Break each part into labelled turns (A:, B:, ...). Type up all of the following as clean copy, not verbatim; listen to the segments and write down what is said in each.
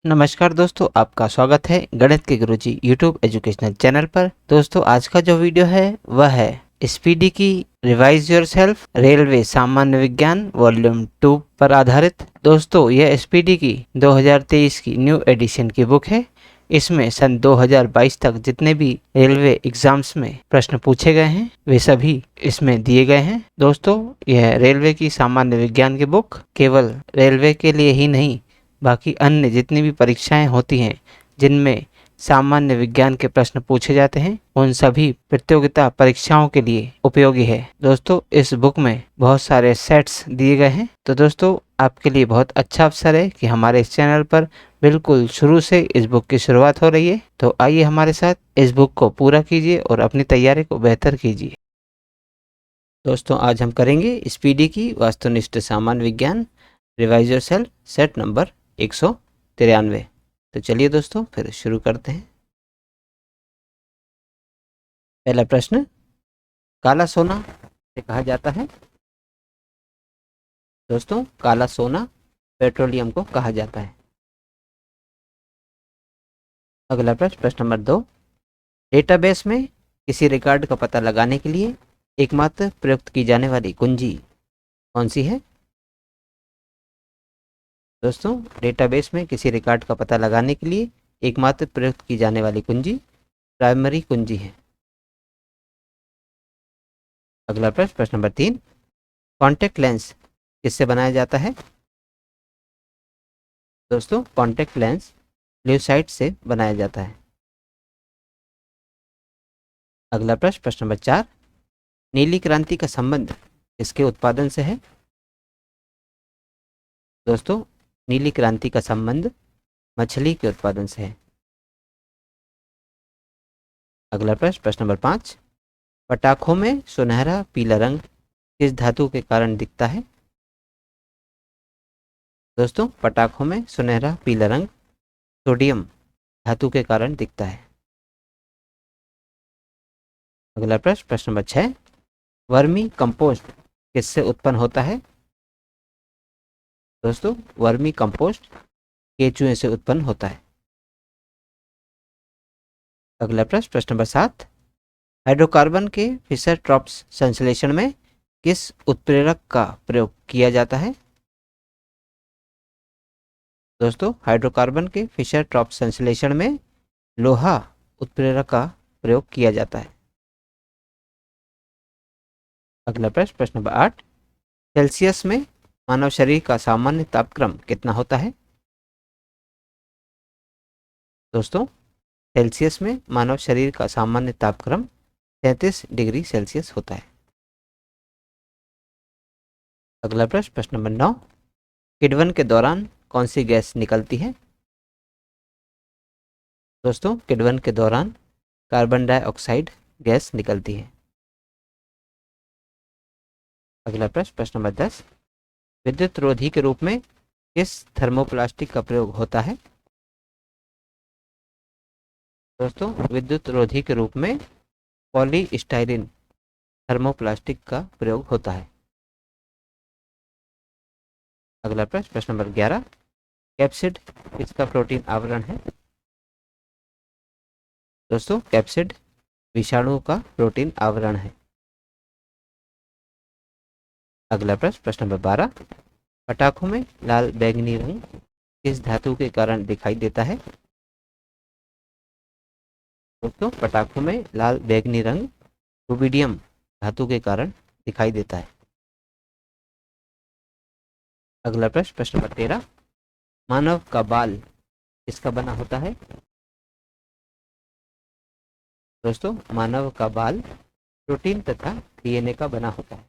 A: नमस्कार दोस्तों, आपका स्वागत है गणित के गुरुजी यूट्यूब एजुकेशनल चैनल पर। दोस्तों, आज का जो वीडियो है वह है स्पीडी की रिवाइज योरसेल्फ रेलवे सामान्य विज्ञान वॉल्यूम 2 पर आधारित। दोस्तों, यह स्पीडी की 2023 की न्यू एडिशन की बुक है। इसमें सन 2022 तक जितने भी रेलवे एग्जाम्स में प्रश्न पूछे गए हैं वे सभी इसमें दिए गए हैं। दोस्तों, यह रेलवे की सामान्य विज्ञान की बुक केवल रेलवे के लिए ही नहीं, बाकी अन्य जितनी भी परीक्षाएं होती हैं जिनमें सामान्य विज्ञान के प्रश्न पूछे जाते हैं उन सभी प्रतियोगिता परीक्षाओं के लिए उपयोगी है। दोस्तों, इस बुक में बहुत सारे सेट्स दिए गए हैं, तो दोस्तों आपके लिए बहुत अच्छा अवसर है कि हमारे इस चैनल पर बिल्कुल शुरू से इस बुक की शुरुआत हो रही है। तो आइए हमारे साथ इस बुक को पूरा कीजिए और अपनी तैयारी को बेहतर कीजिए। दोस्तों, आज हम करेंगे स्पीडी की वस्तुनिष्ठ सामान्य विज्ञान रिवाइज योरसेल्फ सेट नंबर 193। तो चलिए दोस्तों फिर शुरू करते हैं। पहला प्रश्न, काला सोना से कहा जाता है। दोस्तों, काला सोना पेट्रोलियम को कहा जाता है। अगला प्रश्न, प्रश्न नंबर 2, डेटाबेस में किसी रिकॉर्ड का पता लगाने के लिए एकमात्र प्रयुक्त की जाने वाली कुंजी कौन सी है? दोस्तों, डेटाबेस में किसी रिकॉर्ड का पता लगाने के लिए एकमात्र प्रयुक्त की जाने वाली कुंजी प्राइमरी कुंजी है। अगला प्रश्न, प्रश्न नंबर 3, कॉन्टैक्ट लेंस किससे बनाया जाता है? दोस्तों, कॉन्टैक्ट लेंस ल्यूसाइट से बनाया जाता है। अगला प्रश्न, प्रश्न नंबर 4, नीली क्रांति का संबंध किसके उत्पादन से है? दोस्तों, नीली क्रांति का संबंध मछली के उत्पादन से है। अगला प्रश्न, प्रश्न नंबर 5, पटाखों में सुनहरा पीला रंग किस धातु के कारण दिखता है? दोस्तों, पटाखों में सुनहरा पीला रंग सोडियम धातु के कारण दिखता है। अगला प्रश्न, प्रश्न नंबर 6, वर्मी कंपोस्ट किससे उत्पन्न होता है? दोस्तों, वर्मी कंपोस्ट केचुए से उत्पन्न होता है। अगला प्रश्न, प्रश्न नंबर 7, हाइड्रोकार्बन के फिशर ट्रॉप्स संश्लेषण में किस उत्प्रेरक का प्रयोग किया जाता है? दोस्तों, हाइड्रोकार्बन के फिशर ट्रॉप्स संश्लेषण में लोहा उत्प्रेरक का प्रयोग किया जाता है। अगला प्रश्न, प्रश्न नंबर 8, सेल्सियस में मानव शरीर का सामान्य तापक्रम कितना होता है? दोस्तों, सेल्सियस में मानव शरीर का सामान्य तापक्रम 33 डिग्री सेल्सियस होता है। अगला प्रश्न, प्रश्न नंबर 9, किण्वन के दौरान कौन सी गैस निकलती है? दोस्तों, किण्वन के दौरान कार्बन डाइऑक्साइड गैस निकलती है। अगला प्रश्न, प्रश्न नंबर 10, विद्युत रोधी के रूप में किस थर्मोप्लास्टिक का प्रयोग होता है? दोस्तों, विद्युत रोधी के रूप में पॉलीस्टाइरीन थर्मोप्लास्टिक का प्रयोग होता है। अगला प्रश्न, प्रश्न नंबर 11, कैप्सिड किसका प्रोटीन आवरण है? दोस्तों, कैप्सिड विषाणु का प्रोटीन आवरण है। अगला प्रश्न, प्रश्न नंबर 12, पटाखों में लाल बैंगनी रंग किस धातु के कारण दिखाई देता है? दोस्तों, पटाखों में लाल बैंगनी रंग रुबिडियम धातु के कारण दिखाई देता है। अगला प्रश्न, प्रश्न नंबर 13, मानव का बाल किसका बना होता है? दोस्तों, मानव का बाल प्रोटीन तथा डीएनए का बना होता है।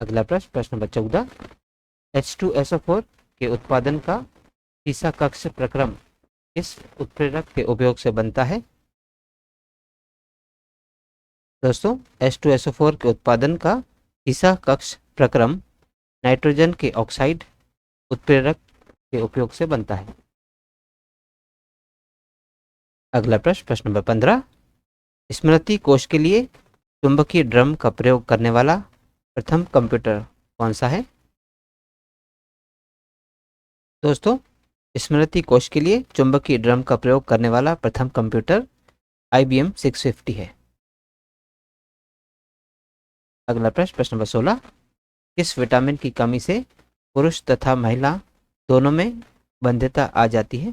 A: अगला प्रश्न, प्रश्न नंबर 14, H2SO4 के उत्पादन का तीसरा कक्ष प्रक्रम किस उत्प्रेरक के उपयोग से बनता है? दोस्तों, H2SO4 के उत्पादन का तीसरा कक्ष प्रक्रम नाइट्रोजन के ऑक्साइड उत्प्रेरक के उपयोग से बनता है। अगला प्रश्न, प्रश्न नंबर 15, स्मृति कोश के लिए चुंबकीय ड्रम का प्रयोग करने वाला प्रथम कंप्यूटर कौन सा है? दोस्तों, स्मृति कोश के लिए चुंबकीय ड्रम का प्रयोग करने वाला प्रथम कंप्यूटर IBM 650 है। अगला प्रश्न नंबर 16, किस विटामिन की कमी से पुरुष तथा महिला दोनों में बंध्यता आ जाती है?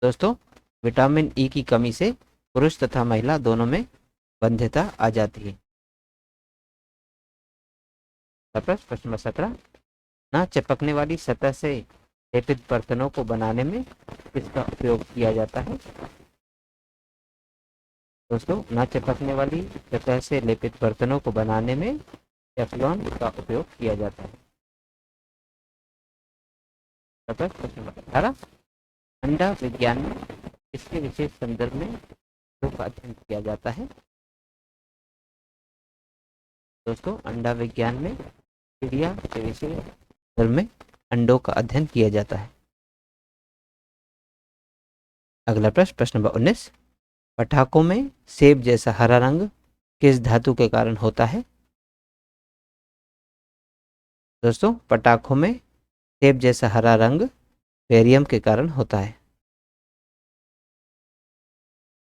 A: दोस्तों, विटामिन ई की कमी से पुरुष तथा महिला दोनों में बंध्यता आ जाती है। प्रश्न नंबर 17, न चिपकने वाली सतह से लेपित बर्तनों को बनाने में किसका उपयोग किया जाता है? दोस्तों, न चिपकने वाली सतह से लेपित बर्तनों को बनाने में टेफ्लॉन का उपयोग किया जाता है। प्रश्न नंबर 18, अंडा विज्ञान में इसके विशेष संदर्भ में का अध्ययन किया जाता है? दोस्तों, अंडा विज्ञान में चिड़िया के विशेष संदर्भ में अंडों का अध्ययन किया जाता है। अगला प्रश्न नंबर 19, पटाखों में सेब जैसा हरा रंग किस धातु के कारण होता है? दोस्तों, पटाखों में सेब जैसा हरा रंग बेरियम के कारण होता है।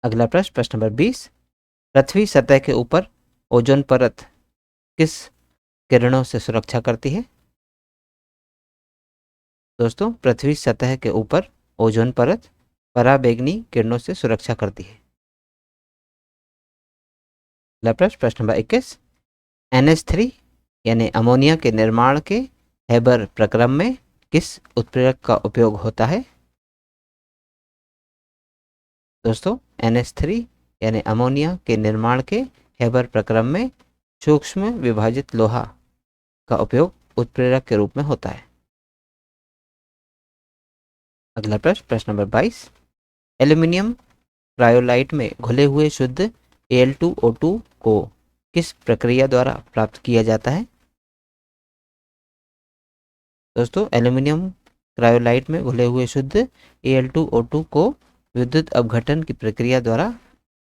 A: अगला प्रश्न नंबर 20, पृथ्वी सतह के ऊपर ओजोन परत किस किरणों से सुरक्षा करती है? दोस्तों, पृथ्वी सतह के ऊपर ओजोन परत पराबैंगनी किरणों से सुरक्षा करती है। अगला प्रश्न नंबर 21, NH3 यानी अमोनिया के निर्माण के हेबर प्रक्रम में किस उत्प्रेरक का उपयोग होता है? दोस्तों, NH3 यानी अमोनिया के निर्माण के हेबर प्रक्रम में सूक्ष्म विभाजित लोहा का उपयोग उत्प्रेरक के रूप में होता है। अगला प्रश्न नंबर 22, एल्यूमिनियम क्रायोलाइट में घुले हुए शुद्ध Al2O2 को किस प्रक्रिया द्वारा प्राप्त किया जाता है? दोस्तों, एल्यूमिनियम क्रायोलाइट में घुले हुए शुद्ध Al2O2 को विद्युत अपघटन की प्रक्रिया द्वारा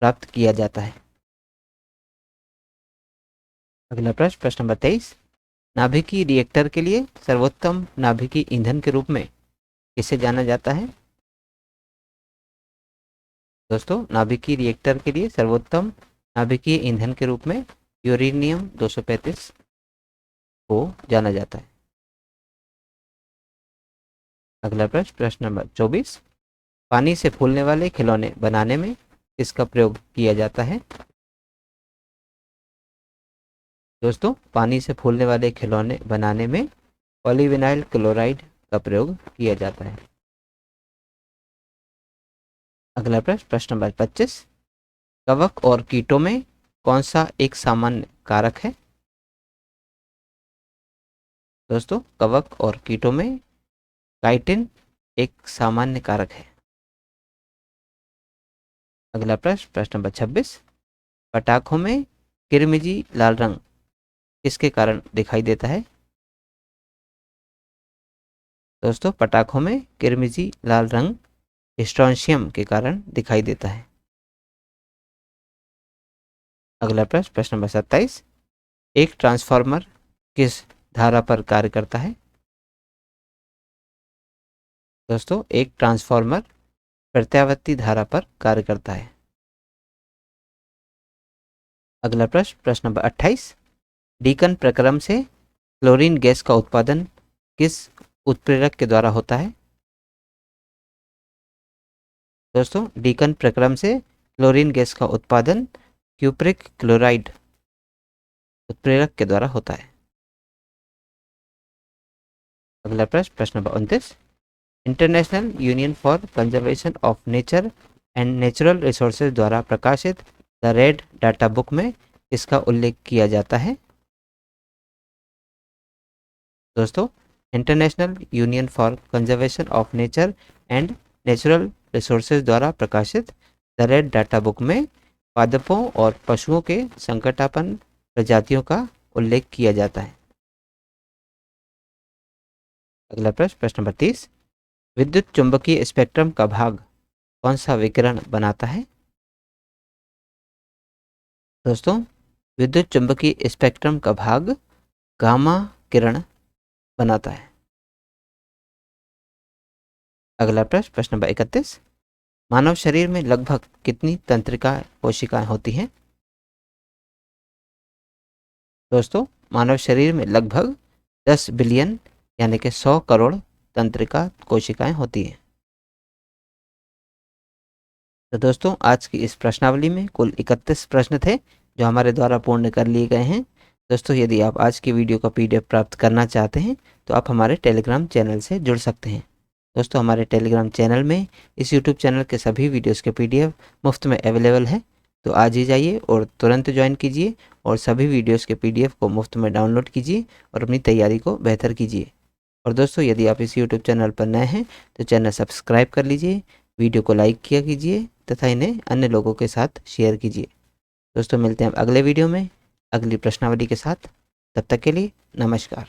A: प्राप्त किया जाता है। अगला प्रश्न नंबर 23, नाभिकीय रिएक्टर के लिए सर्वोत्तम नाभिकीय ईंधन के रूप में किसे जाना जाता है? दोस्तों, नाभिकीय रिएक्टर के लिए सर्वोत्तम नाभिकीय ईंधन के रूप में यूरेनियम 235 को जाना जाता है। अगला प्रश्न नंबर 24, पानी से फूलने वाले खिलौने बनाने में इसका प्रयोग किया जाता है? दोस्तों, पानी से फूलने वाले खिलौने बनाने में पॉलीविनाइल क्लोराइड का प्रयोग किया जाता है। अगला प्रश्न नंबर 25, कवक और कीटों में कौन सा एक सामान्य कारक है? दोस्तों, कवक और कीटों में काइटिन एक सामान्य कारक है। अगला प्रश्न नंबर 26, पटाखों में किरमिजी लाल रंग किसके कारण दिखाई देता है? दोस्तों, पटाखों में किरमिजी लाल रंग स्ट्रोंशियम के कारण दिखाई देता है। अगला प्रश्न नंबर 27, एक ट्रांसफार्मर किस धारा पर कार्य करता है? दोस्तों, एक ट्रांसफार्मर प्रत्यावर्ती धारा पर कार्य करता है। अगला प्रश्न नंबर 28, डीकन प्रक्रम से क्लोरीन गैस का उत्पादन किस उत्प्रेरक के द्वारा होता है? दोस्तों, डीकन प्रक्रम से क्लोरीन गैस का उत्पादन क्यूप्रिक क्लोराइड उत्प्रेरक के द्वारा होता है। अगला प्रश्न number 29, international union for conservation of nature and natural resources द्वारा प्रकाशित द रेड डाटा बुक में इसका उल्लेख किया जाता है? दोस्तों, international union for conservation of nature and natural resources द्वारा प्रकाशित द रेड डाटा बुक में पादपों और पशुओं के संकटापन्न प्रजातियों का उल्लेख किया जाता है। अगला प्रश्न नंबर 30, विद्युत चुंबकीय स्पेक्ट्रम का भाग कौन सा विकिरण बनाता है? दोस्तों, विद्युत चुंबकीय स्पेक्ट्रम का भाग गामा किरण बनाता है। अगला प्रश्न, प्रश्न नंबर 31, मानव शरीर में लगभग कितनी तंत्रिका कोशिकाएं होती हैं? दोस्तों, मानव शरीर में लगभग 10 बिलियन यानी कि 100 करोड़ तंत्रिका कोशिकाएं होती हैं। तो दोस्तों, आज की इस प्रश्नावली में कुल 31 प्रश्न थे जो हमारे द्वारा पूर्ण कर लिए गए हैं। दोस्तों, यदि आप आज की वीडियो का PDF प्राप्त करना चाहते हैं तो आप हमारे टेलीग्राम चैनल से जुड़ सकते हैं। दोस्तों, हमारे टेलीग्राम चैनल में इस YouTube चैनल के सभी वीडियोस के PDF मुफ्त में अवेलेबल है। तो आज ही जाइए और तुरंत ज्वाइन कीजिए और सभी वीडियोस के PDF को मुफ्त में डाउनलोड कीजिए और अपनी तैयारी को बेहतर कीजिए। और दोस्तों, यदि आप इस YouTube चैनल पर नए हैं तो चैनल सब्सक्राइब कर लीजिए, वीडियो को लाइक किया कीजिए तथा इन्हें अन्य लोगों के साथ शेयर कीजिए। दोस्तों, मिलते हैं अगले वीडियो में अगली प्रश्नावली के साथ। तब तक के लिए नमस्कार।